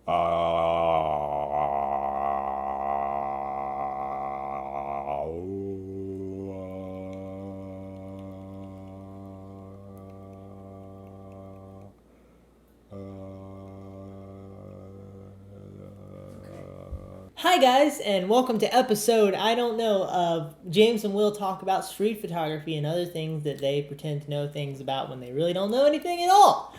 Hi guys, and welcome to episode, I don't know, of James and Will talk about street photography and other things that they pretend to know things about when they really don't know anything at all.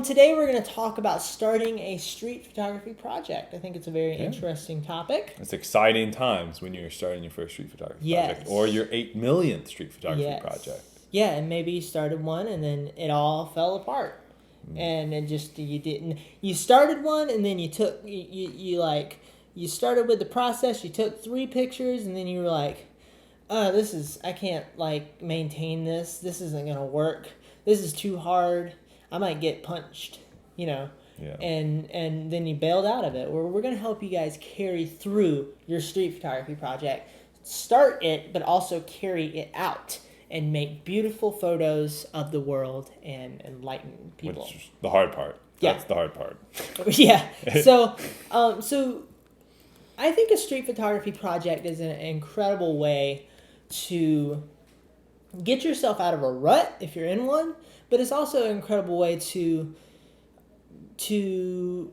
Today we're going to talk about starting a street photography project. I think it's a very interesting topic. It's exciting times when you're starting your first street photography project or your 8 millionth street photography project. Yeah, and maybe you started one and then it all fell apart. And it just, you started one and then you started with the process, you took 3 pictures, and then you were like, I can't, maintain this. This isn't going to work. This is too hard. I might get punched, Yeah. And then you bailed out of it. We're going to help you guys carry through your street photography project. Start it, but also carry it out and make beautiful photos of the world and enlighten people. Which is the hard part. That's the hard part. Yeah. So I think a street photography project is an incredible way to get yourself out of a rut if you're in one, but it's also an incredible way to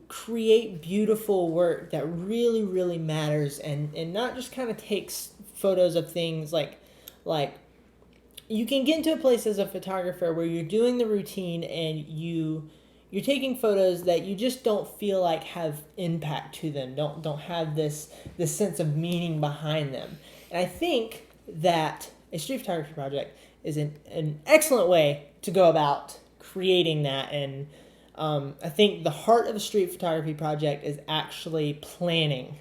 create beautiful work that really, really matters and not just kind of takes photos of things like you can get into a place as a photographer where you're doing the routine and you're taking photos that you just don't feel like have impact to them, don't have this sense of meaning behind them. And I think that a street photography project is an excellent way to go about creating that. And I think the heart of a street photography project is actually planning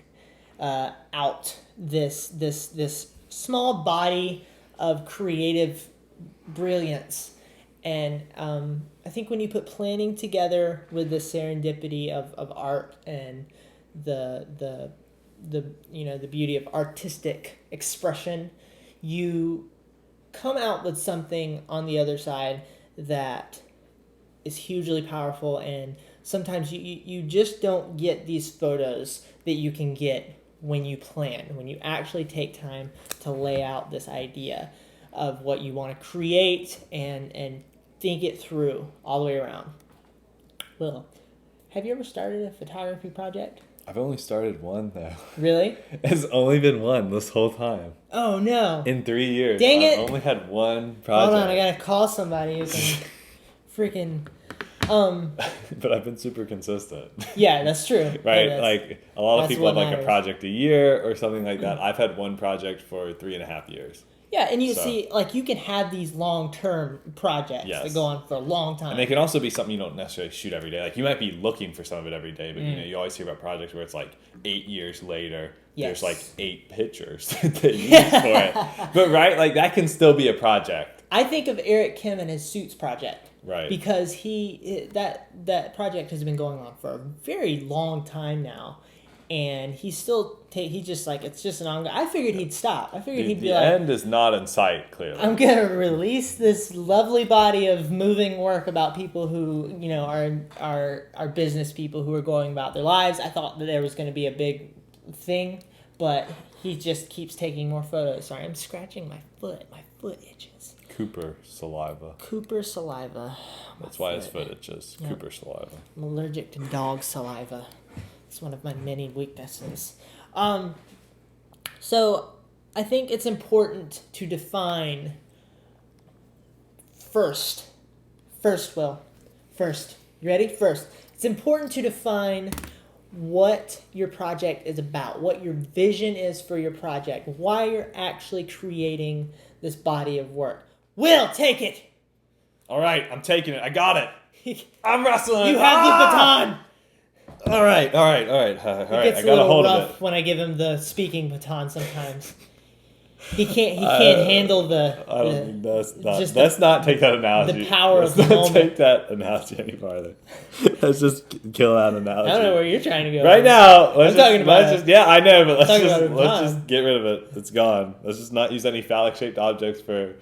out this small body of creative brilliance. And I think when you put planning together with the serendipity of art and the beauty of artistic expression, you come out with something on the other side that is hugely powerful. And sometimes you just don't get these photos that you can get when you plan, when you actually take time to lay out this idea of what you want to create and think it through all the way around. Will, have you ever started a photography project? I've only started one, though. Really? It's only been one this whole time. Oh, no. In 3 years. Dang it. I've only had one project. Hold on, I gotta call somebody who can freaking... But I've been super consistent. Yeah, that's true. Right? Yeah, like, a lot of people have matters. a project a year or something like that. I've had one project for 3.5 years. Yeah, and you see, you can have these long-term projects that go on for a long time. And they can also be something you don't necessarily shoot every day. Like, you might be looking for some of it every day, but, you always hear about projects where it's, 8 years later, there's, 8 pictures that they use for it. But, right? That can still be a project. I think of Eric Kim and his Suits project. Right. Because that project has been going on for a very long time now. And he's still, it's just an ongoing. I figured he'd stop. I figured he'd be like... The end is not in sight, clearly. I'm going to release this lovely body of moving work about people who, are business people who are going about their lives. I thought that there was going to be a big thing, but he just keeps taking more photos. Sorry, I'm scratching my foot. My foot itches. Cooper saliva. That's why his foot itches. Yep. Cooper saliva. I'm allergic to dog saliva. It's one of my many weaknesses. So I think it's important to define first, Will. First. You ready? First. It's important to define what your project is about, what your vision is for your project, why you're actually creating this body of work. Will, take it! All right, I'm taking it. I got it. I'm wrestling. You have the baton. All right. It gets I got a hold of it. when I give him the speaking baton sometimes. He can't handle the. I don't think let's not take that analogy. The power of the moment. Let's not take that analogy any farther. Let's just kill that analogy. I don't know where you're trying to go. Right now, I'm talking about. Yeah, I know, but let's just get rid of it. It's gone. Let's just not use any phallic shaped objects for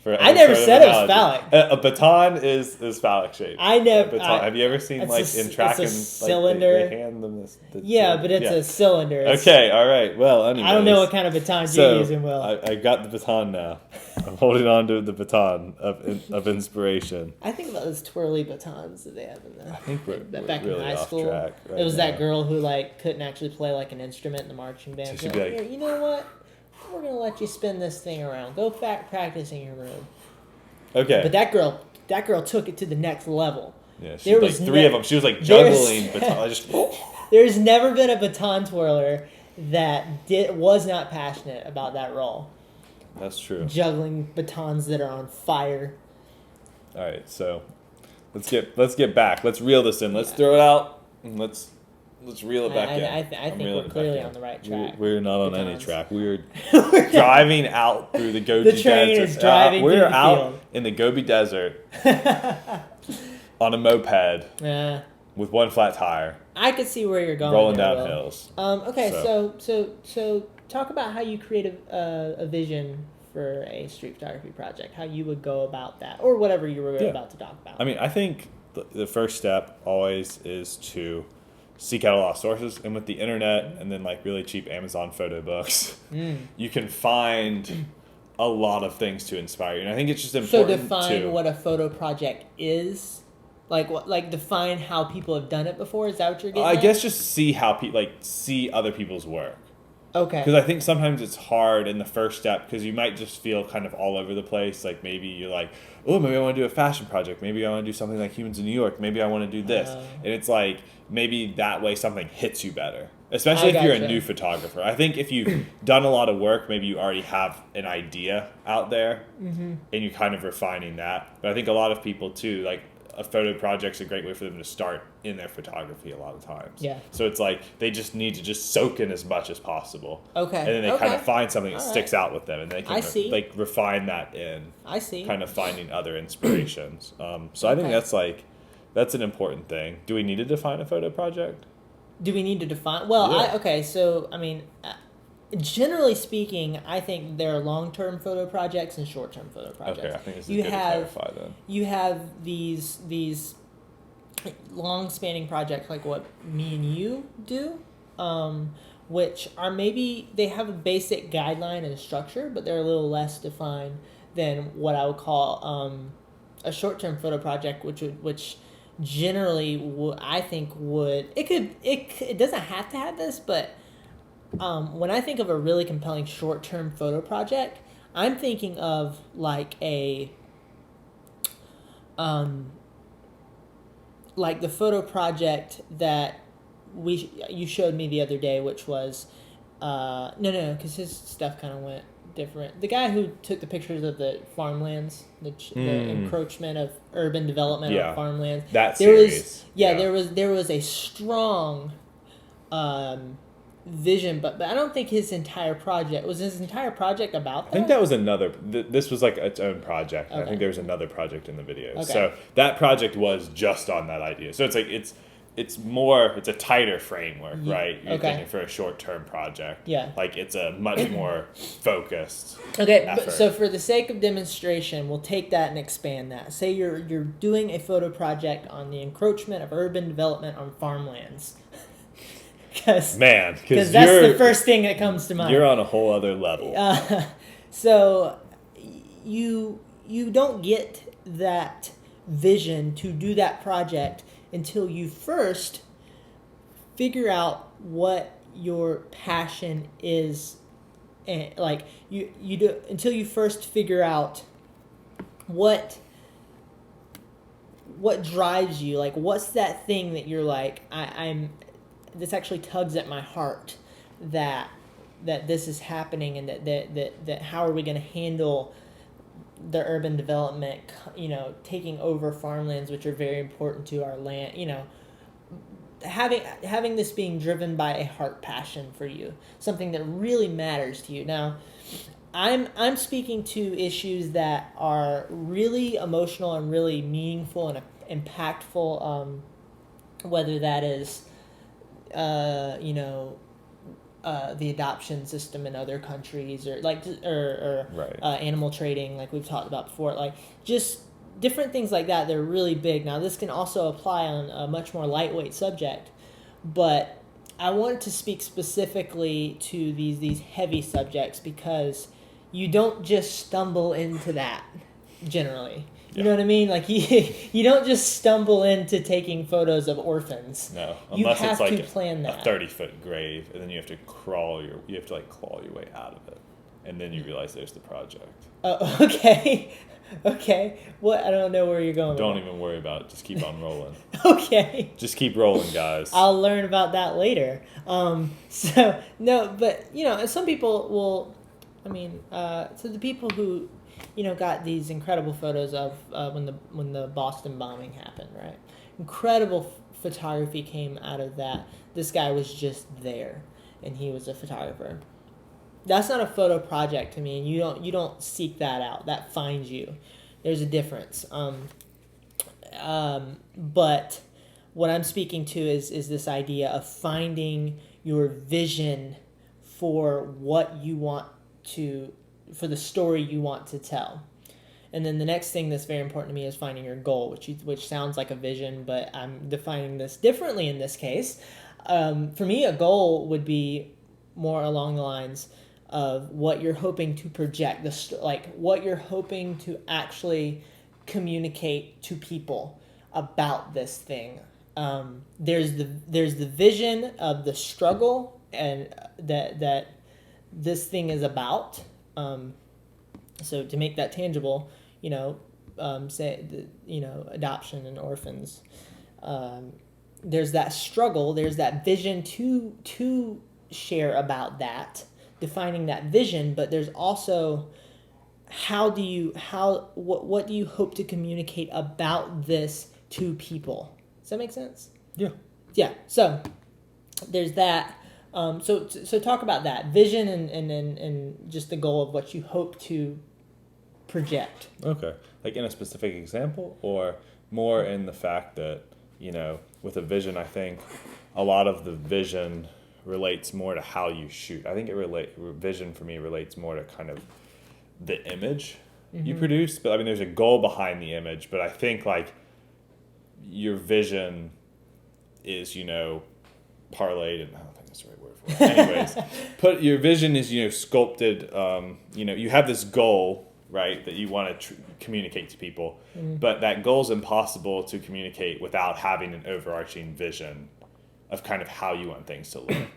For I any never sort of said it was analogy. phallic. A baton is phallic shaped. I never. Have you ever seen like in track and cylinder. like, they hand them this? Yeah, but it's a cylinder. Okay, all right. Well, anyways, I don't know what kind of baton you're using, Will. I got the baton now. I'm holding on to the baton of inspiration. I think about those twirly batons that they have in there. I think we're back really in high off school. track right it was now. that girl who like couldn't actually play like an instrument in the marching band. So she'd be like, "Here, you know what? We're gonna let you spin this thing around. Go back practice in your room." Okay. But that girl took it to the next level. Yeah, there was like three of them. She was like juggling baton. There's never been a baton twirler that was not passionate about that role. That's true. Juggling batons that are on fire. All right, so let's get back. Let's reel this in. Let's throw it out and let's reel it back in. I think we're clearly on the right track. We're not on any track. We're driving out through the Gobi Desert. The train is driving through the field. We're out in the Gobi Desert on a moped with one flat tire. I could see where you're going. Rolling down hills. Okay, so talk about how you create a vision for a street photography project. How you would go about that, or whatever you were about to talk about. I mean, I think the first step always is to seek out a lot of sources, and with the internet and then like really cheap Amazon photo books, you can find a lot of things to inspire you. And I think it's just important to define what a photo project is. Like define how people have done it before. Is that what you're getting at? I guess just see how see other people's work. Okay. Because I think sometimes it's hard in the first step because you might just feel kind of all over the place. Like maybe you're like, oh, maybe I want to do a fashion project. Maybe I want to do something like Humans in New York. Maybe I want to do this. And it's like maybe that way something hits you better. Especially if you're a new photographer. I think if you've done a lot of work, maybe you already have an idea out there and you're kind of refining that. But I think a lot of people too, like a photo project's a great way for them to start in their photography a lot of times. Yeah. So it's like they just need to just soak in as much as possible. Okay. And then they kind of find something that sticks out with them and they can like refine that in. I see. Kind of finding other inspirations. So I think that's an important thing. Do we need to define a photo project? Do we need to define? Well, yeah. So I mean, generally speaking, I think there are long-term photo projects and short-term photo projects. Okay, I think this is good to clarify then. You have these long-spanning projects like what me and you do, which are maybe they have a basic guideline and structure, but they're a little less defined than what I would call a short-term photo project, which generally I think would it doesn't have to have this, but when I think of a really compelling short-term photo project, I'm thinking of like like the photo project that you showed me the other day, which was no, because his stuff kind of went different. The guy who took the pictures of the farmlands, the encroachment of urban development of farmlands. That series. There was a strong vision, but I don't think his entire project about that. I think that was another. This was like its own project. Okay. I think there was another project in the video. Okay. So that project was just on that idea. So it's like it's a tighter framework, right? You're thinking for a short-term project. Yeah. Like it's a much more focused. Okay, but so for the sake of demonstration, we'll take that and expand that. Say you're doing a photo project on the encroachment of urban development on farmlands. Because that's the first thing that comes to mind. You're on a whole other level. So you don't get that vision to do that project until you first figure out what your passion is, and like you do until you first figure out what drives you, like what's that thing that you're like this actually tugs at my heart that this is happening, and that how are we going to handle the urban development, taking over farmlands, which are very important to our land, having this being driven by a heart passion for you, something that really matters to you. Now, I'm speaking to issues that are really emotional and really meaningful and impactful, whether that is the adoption system in other countries, or like or Right. Animal trading, like we've talked about before, like just different things like that. They're really big. Now this can also apply on a much more lightweight subject, but I wanted to speak specifically to these heavy subjects because you don't just stumble into that generally. You know what I mean? Like you don't just stumble into taking photos of orphans. No, You unless have it's like to plan that. a 30-foot grave, and then you have to claw your way out of it, and then you realize there's the project. Oh, okay. Okay. What? I don't know where you're going. Don't even worry about it. Just keep on rolling. Okay. Just keep rolling, guys. I'll learn about that later. So no, but some people will. I mean, so the people who, got these incredible photos of when the Boston bombing happened, right? Incredible photography came out of that. This guy was just there, and he was a photographer. That's not a photo project to me, and you don't seek that out. That finds you. There's a difference. But what I'm speaking to is this idea of finding your vision for what you want for the story you want to tell. And then the next thing that's very important to me is finding your goal, which sounds like a vision, but I'm defining this differently in this case. For me, a goal would be more along the lines of what you're hoping to project, what you're hoping to actually communicate to people about this thing. There's the vision of the struggle and that this thing is about. So to make that tangible, adoption and orphans. There's that struggle. There's that vision to share about that, defining that vision. But there's also what do you hope to communicate about this to people? Does that make sense? Yeah. Yeah. So there's that. So talk about that vision and just the goal of what you hope to project. Okay. Like in a specific example, or more in the fact that, with a vision, I think a lot of the vision relates more to how you shoot. I think vision for me relates more to kind of the image you produce. But I mean, there's a goal behind the image, but I think like your vision is, parlayed, and I don't think that's the right word for it. Anyways, your vision is, sculpted, you have this goal, right, that you want to communicate to people, but that goal is impossible to communicate without having an overarching vision of kind of how you want things to look.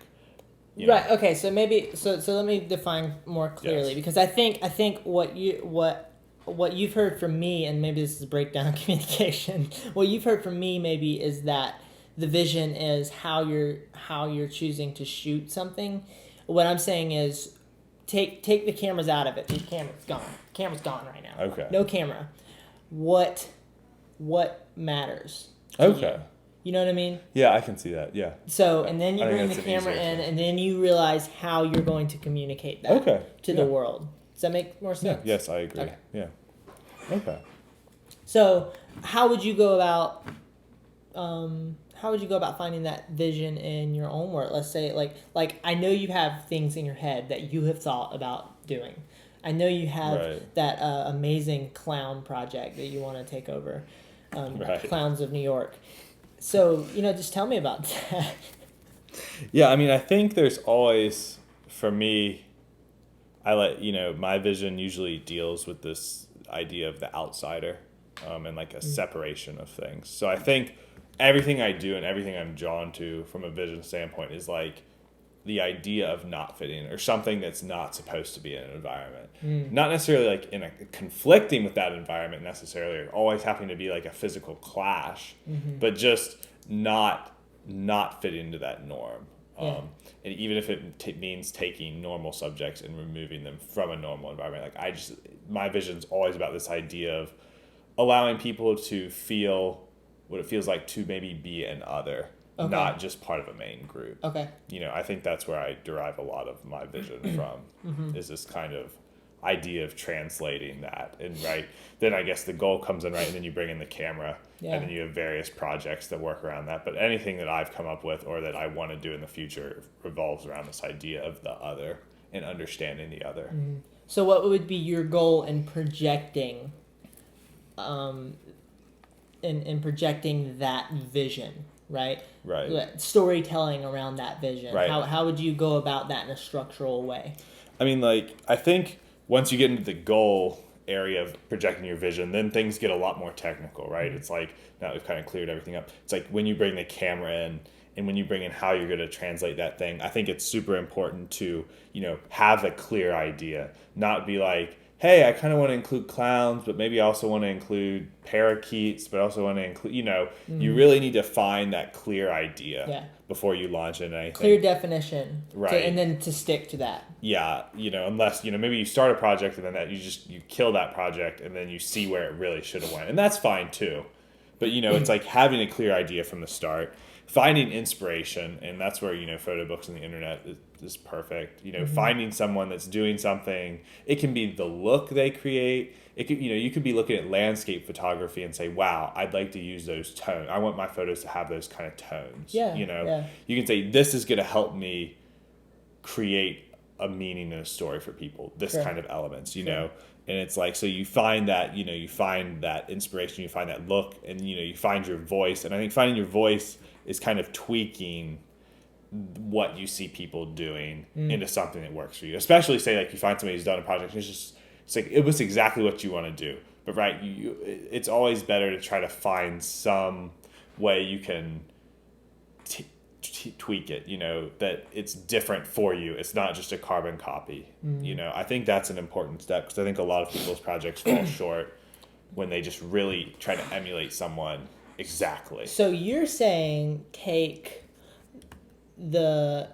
Right. Okay. So maybe so let me define more clearly, Yes. because I think what you've heard from me, and maybe this is a breakdown of communication. What you've heard from me maybe is that the vision is how you're choosing to shoot something. What I'm saying is take the cameras out of it. The camera's gone. Camera's gone right now. Okay. No camera. What matters? Okay. You know what I mean? Yeah, I can see that. Yeah. So, and then you I think bring the that's an camera easier in, thing. and then you realize how you're going to communicate that to the world. Does that make more sense? Yeah. Yes, I agree. Okay. Yeah. Okay. So, how would you go about finding that vision in your own work? Let's say, like I know you have things in your head that you have thought about doing. I know you have that amazing clown project that you want to take over, Clowns of New York. So, just tell me about that. Yeah, I mean, I think there's always, for me, my vision usually deals with this idea of the outsider, and like a separation of things. So I think everything I do and everything I'm drawn to from a vision standpoint is like the idea of not fitting, or something that's not supposed to be in an environment. Not necessarily like in a conflicting with that environment necessarily, or always having to be like a physical clash, but just not fitting into that norm. And even if it means taking normal subjects and removing them from a normal environment, like my vision's always about this idea of allowing people to feel what it feels like to maybe be an other. Okay. Not just part of a main group. Okay. I think that's where I derive a lot of my vision from, is this kind of idea of translating that. And then I guess the goal comes in, right? And then you bring in the camera, and then you have various projects that work around that. But anything that I've come up with or that I want to do in the future revolves around this idea of the other and understanding the other. Mm-hmm. So what would be your goal in projecting, in projecting that vision, right? Right. Storytelling around that vision. Right. How would you go about that in a structural way? I mean, like, I think once you get into the goal area of projecting your vision, then things get a lot more technical, right? It's like, now we've kind of cleared everything up. It's like when you bring the camera in and when you bring in how you're going to translate that thing, I think it's super important to, have a clear idea, not be like, hey, I kind of want to include clowns, but maybe I also want to include parakeets, but I also want to include, you really need to find that clear idea before you launch into anything. Clear definition. Right. And then to stick to that. Yeah, unless, maybe you start a project and then that you kill that project and then you see where it really should have went. And that's fine too. But, it's like having a clear idea from the start, finding inspiration, and that's where, photo books and the internet is perfect. Finding someone that's doing something. It can be the look they create. It could, you could be looking at landscape photography and say, wow, I'd like to use those tones. I want my photos to have those kind of tones. You can say, this is going to help me create a meaning and a story for people, this kind of elements, know. And it's like, so you find that, you find that inspiration, you find that look, and, you find your voice. And I think finding your voice is kind of tweaking what you see people doing into something that works for you. Especially, say, like, you find somebody who's done a project, and it's like, it was exactly what you want to do. But, right, it's always better to try to find some way you can tweak it, that it's different for you. It's not just a carbon copy. I think that's an important step, because I think a lot of people's projects fall short when they just really try to emulate someone exactly. So you're saying take the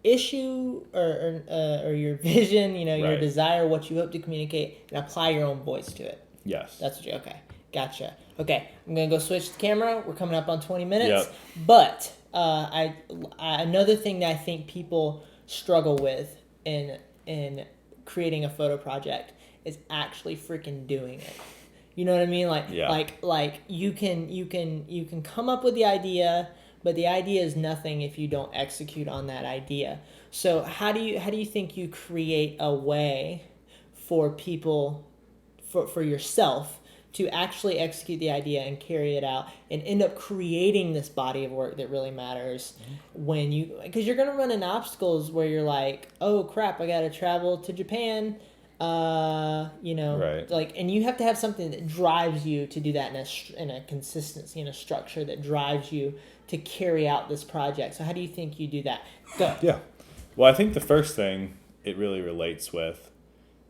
issue or your vision, your desire, what you hope to communicate, and apply your own voice to it. Yes. That's what okay. Gotcha. Okay, I'm going to go switch the camera. We're coming up on 20 minutes. Yep. But I another thing that I think people struggle with in creating a photo project is actually freaking doing it. You know what I mean? Like you can come up with the idea, but the idea is nothing if you don't execute on that idea. So how do you think you create a way for people, for yourself, to actually execute the idea and carry it out and end up creating this body of work that really matters because you're going to run into obstacles where you're like, oh crap, I got to travel to Japan, right. Like, and you have to have something that drives you to do that in a consistency, in a structure that drives you to carry out this project. So how do you think you do that? Go. Yeah. Well, I think the first thing it really relates with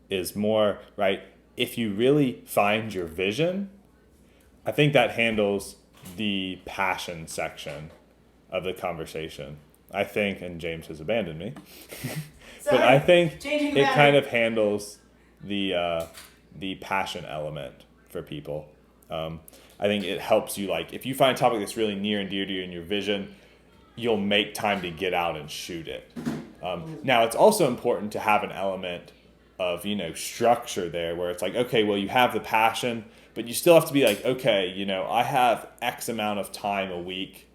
is more, right, if you really find your vision, I think that handles the passion section of the conversation. I think, and James has abandoned me, but I think it kind of handles the passion element for people. I think it helps you, like, if you find a topic that's really near and dear to you in your vision, you'll make time to get out and shoot it. Now, it's also important to have an element of, structure there where it's like, okay, well, you have the passion, but you still have to be like, okay, I have X amount of time a week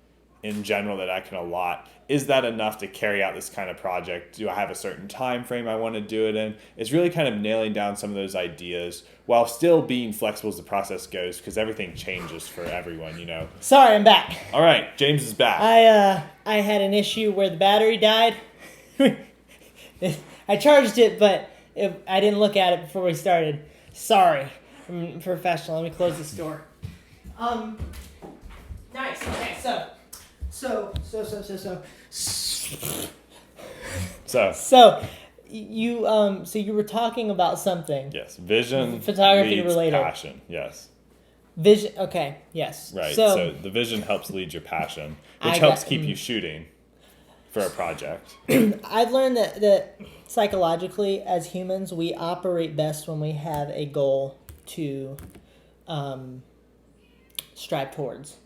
in general that I can allot. Is that enough to carry out this kind of project? Do I have a certain time frame I want to do it in? It's really kind of nailing down some of those ideas while still being flexible as the process goes, because everything changes for everyone, Sorry, I'm back. All right, James is back. I had an issue where the battery died. I charged it, but I didn't look at it before we started. Sorry. I'm professional. Let me close this door. Nice. Okay, So you were talking about something. Yes, vision, photography leads related. Passion. Yes. Vision. Okay. Yes. Right. So the vision helps lead your passion, which helps keep you shooting for a project. I've learned that psychologically, as humans, we operate best when we have a goal to strive towards.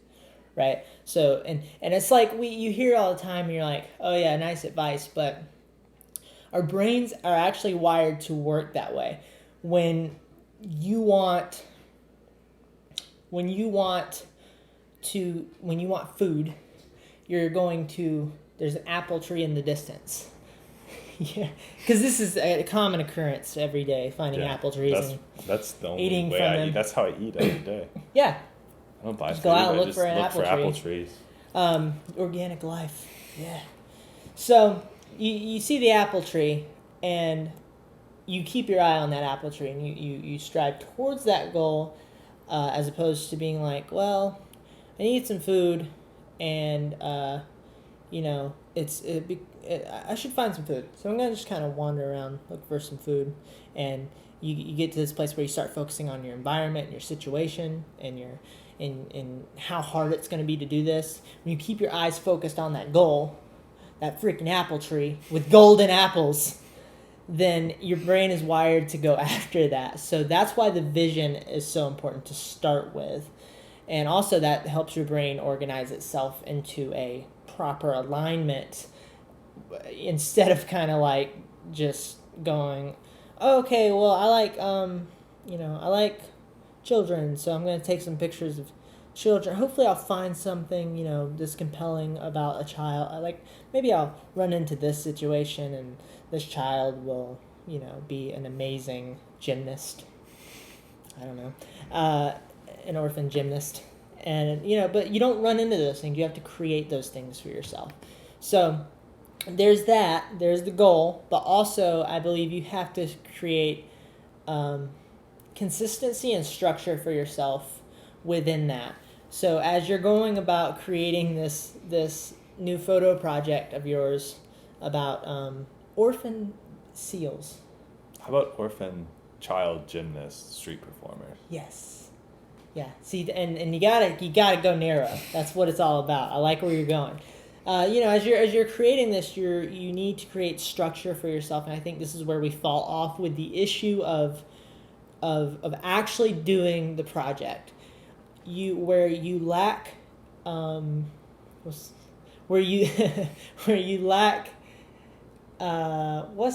Right? So, and it's like you hear all the time, and you're like, oh yeah, nice advice, but our brains are actually wired to work that way. when you want food, you're going to, there's an apple tree in the distance. Yeah, because this is a common occurrence every day, finding apple trees that's the only eating way from I them. eat. That's how I eat every day. Yeah. I don't buy Just food. go out and I look just for an look apple for tree. apple trees. Organic life. Yeah. So you see the apple tree, and you keep your eye on that apple tree, and you strive towards that goal, as opposed to being like, well, I need some food, and I should find some food, so I'm gonna just kind of wander around, look for some food, and you get to this place where you start focusing on your environment and your situation and in how hard it's going to be to do this. When you keep your eyes focused on that goal, that freaking apple tree with golden apples, then your brain is wired to go after that. So that's why the vision is so important to start with. And also that helps your brain organize itself into a proper alignment instead of kind of like just going, oh, okay, well, I like children, so I'm going to take some pictures of children. Hopefully I'll find something, this compelling about a child. Maybe I'll run into this situation and this child will, be an amazing gymnast. I don't know. An orphan gymnast. And, but you don't run into those things. You have to create those things for yourself. So there's that. There's the goal. But also, I believe you have to create consistency and structure for yourself within that. So as you're going about creating this new photo project of yours about orphan seals. How about orphan child gymnasts, street performers? Yes. Yeah. See, and you gotta go narrow. That's what it's all about. I like where you're going. As you're creating this, you need to create structure for yourself, and I think this is where we fall off with the issue of actually doing the project. Where you lack what's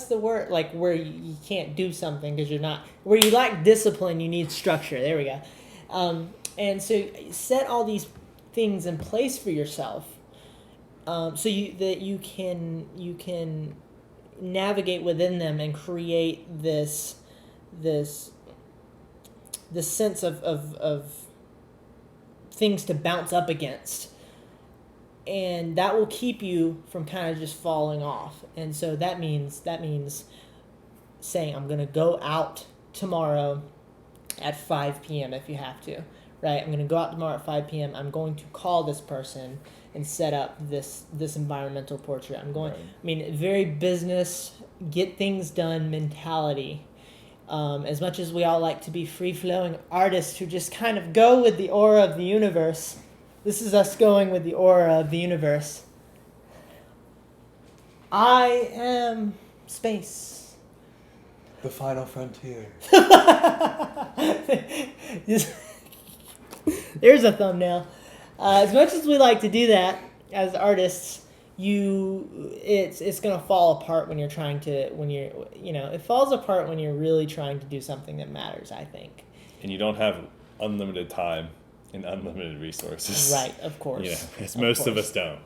the word, like where you can't do something because you're not, where you lack discipline, you need structure. There we go. And so set all these things in place for yourself, so that you can navigate within them and create this sense of things to bounce up against, and that will keep you from kind of just falling off. And so that means saying, I'm going to go out tomorrow at 5 p.m. if you have to, right? I'm going to go out tomorrow at 5 p.m. I'm going to call this person and set up this environmental portrait. Right. Very business, get things done mentality. As much as we all like to be free-flowing artists who just kind of go with the aura of the universe, this is us going with the aura of the universe. I am space. The final frontier. There's a thumbnail. As much as we like to do that as artists, it's gonna fall apart when you're trying to, it falls apart when you're really trying to do something that matters, I think. And you don't have unlimited time and unlimited resources. Right, of course. As most of us don't.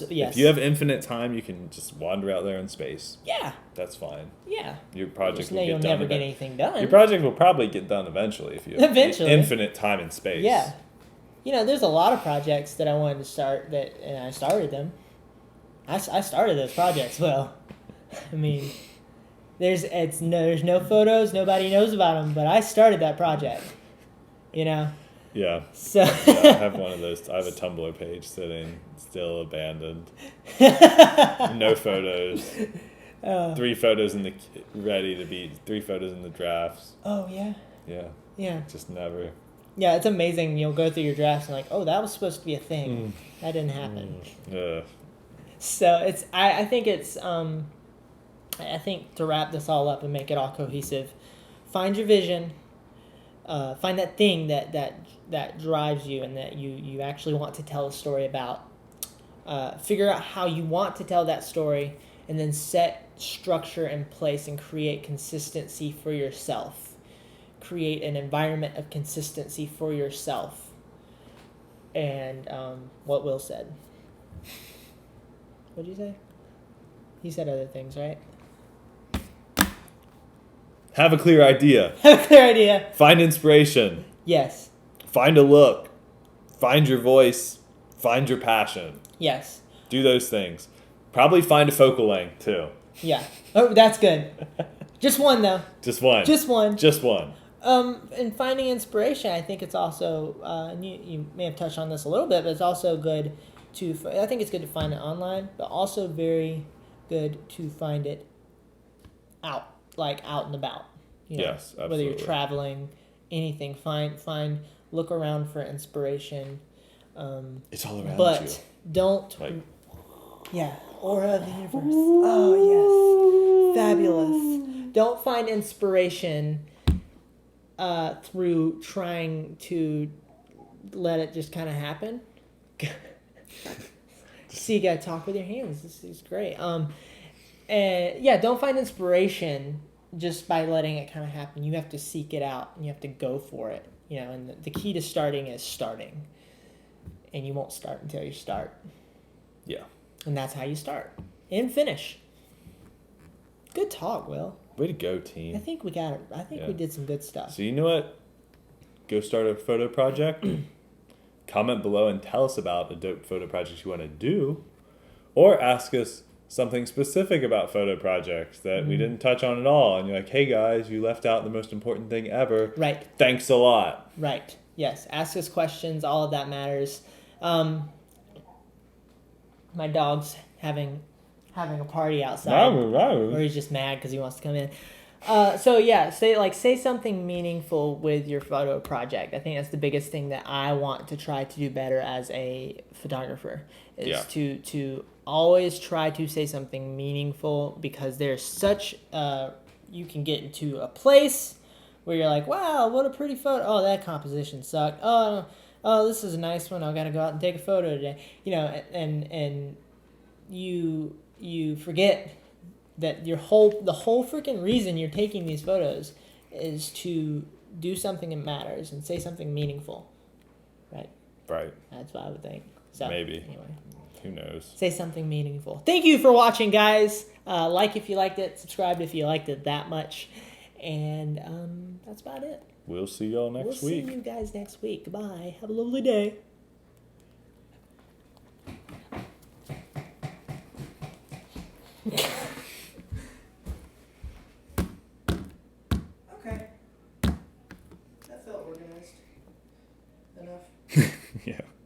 Yes. If you have infinite time, you can just wander out there in space. Yeah. That's fine. Yeah. Your project will you'll get done. Never get anything done. Your project will probably get done eventually if you have infinite time and space. Yeah. There's a lot of projects that I wanted to start and I started them. I started those projects. Well, there's no photos, nobody knows about them, but I started that project. Yeah. So yeah, I have one of those. I have a Tumblr page sitting, still abandoned. No photos. 3 photos ready to be 3 photos in the drafts. Oh yeah. Yeah. Yeah. Just never. Yeah, it's amazing. You'll go through your drafts and like, oh, that was supposed to be a thing. That didn't happen. So I think to wrap this all up and make it all cohesive, find your vision, find that thing that drives you and that you actually want to tell a story about. Figure out how you want to tell that story, and then set structure in place and create consistency for yourself. create an environment of consistency for yourself. And what Will said. What did you say? He said other things, right? Have a clear idea. Have a clear idea. Find inspiration. Yes. Find a look. Find your voice. Find your passion. Yes. Do those things. Probably find a focal length, too. Yeah. Oh, that's good. Just one, though. Just one. Just one. Just one. And finding inspiration, I think it's also, and you may have touched on this a little bit, but it's also good I think it's good to find it online, but also very good to find it out and about. You know, yes, absolutely. Whether you're traveling, anything, look around for inspiration. It's all around you. But don't, aura of the universe. Oh, yes. Fabulous. Don't find inspiration through trying to let it just kind of happen. So you gotta talk with your hands. This is great. Don't find inspiration just by letting it kind of happen. You have to seek it out and you have to go for it. You know, and the key to starting is starting. And you won't start until you start. Yeah. And that's how you start and finish. Good talk, Will. Way to go, team. I think we got it. I think we did some good stuff. So you know what? Go start a photo project. Comment below and tell us about the dope photo projects you want to do. Or ask us something specific about photo projects that we didn't touch on at all. And you're like, hey guys, you left out the most important thing ever. Right. Thanks a lot. Right. Yes. Ask us questions. All of that matters. My dog's having a party outside. Or he's just mad because he wants to come in. Say something meaningful with your photo project. I think that's the biggest thing that I want to try to do better as a photographer is to always try to say something meaningful, because there's such you can get into a place where you're like, wow, what a pretty photo. Oh, that composition sucked. Oh, this is a nice one. I got to go out and take a photo today. You know, and you forget that the whole freaking reason you're taking these photos is to do something that matters and say something meaningful, right? Right. That's what I would think. So, maybe. Anyway. Who knows? Say something meaningful. Thank you for watching, guys. Like if you liked it. Subscribe if you liked it that much. And that's about it. We'll see y'all next week. We'll see you guys next week. Goodbye. Have a lovely day.